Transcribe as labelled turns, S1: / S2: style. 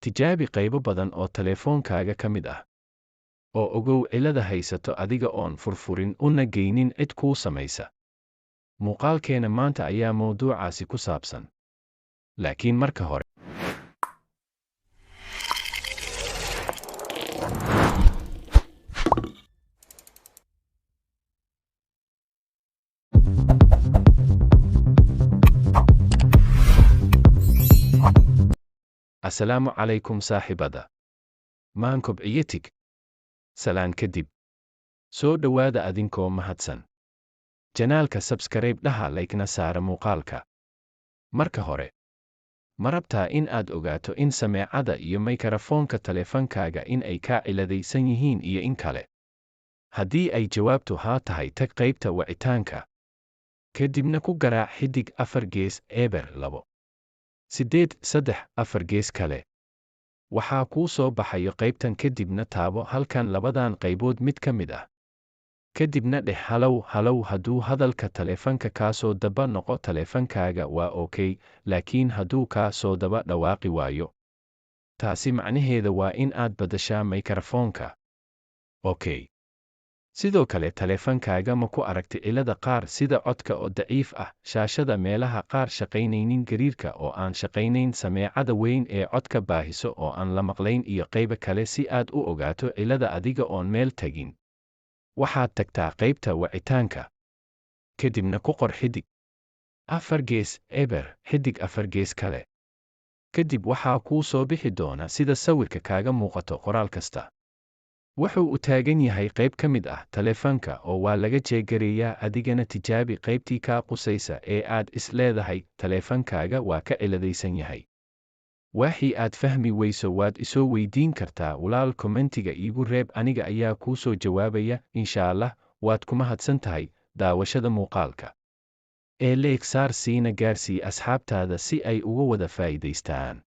S1: Tijaabi qaybo badan oo taleefankaaga ka mid ah. Oo ogow cilada haysato adiga oon furfurin una geynin cid kuu samaysa. Muuqaalkeena maanta ayaa mowduucaasi ku saabsan. Laakiin marka hore, assalaamu calaykum saaxiibada. Maan kobciyatig. Salaan kadib. Soo dhowaada adinkoo mahadsan. Janaalka subscribe dhaha like-na saara muuqaalka. Marka hore, ma rabtaa in aad ogaato in sameecada iyo mikrofoonka taleefankaaga in ay ka ciladaysan yihiin iyo in kale? Haddii ay jawaabtu haa tahay, tag qaybta wicitaanka. Kadibna ku garaac xidig 4 gees eber 2 8 3 4 gees kale. Waxaa kuu soo baxayo qaybtan, kadibna taabo halkan labadan qaybood mid ka mid ah. Kadibna dheh halow hadduu hadalka taleefanka kaa soo daba noqo taleefankaaga waa okay, laakiin hadduu kaa soo daba dhawaaqi waayo, taasi macnaheeda waa in aad badashaa mikrofoonka. Okay. Sidoo kale taleefankaaga ma ku aragti cilada qaar sida codka oo daciif ah, shaashada meelaha qaar shaqaynaynin, gariirka oo aan shaqaynayn, sameecada weyn ee codka baahiso oo aan la maqlayn iyo qaybo kale? Si aad u ogaato cilada adiga oon meel tagin, waxaad tagtaa qaybta wicitaanka. Kadibna ku qor xidig 4 gees eber xidig 4 gees kale. Kadib waxaa kuu soo bixi doona sida sawirka kaaga muuqato qoraal kasta. Wuxuu u taagan yahay qayb ka mid ah taleefanka oo waa laga jeegareeyaa. Adigana tijaabi qaybtii kaa qusaysa ee aad is leedahay taleefankaaga waa ka ciladaysan yahay. Waxii aad fahmi weyso waad isoo weydiin kartaa walaal, kommentiga iigu reeb, aniga ayaa kuu soo jawaabaya insha Allah. Waad ku mahadsan tahay daawashada muuqaalka. Leeg saar siina gaarsii asxaabtaada si ay uga wada faa'iidaystaan.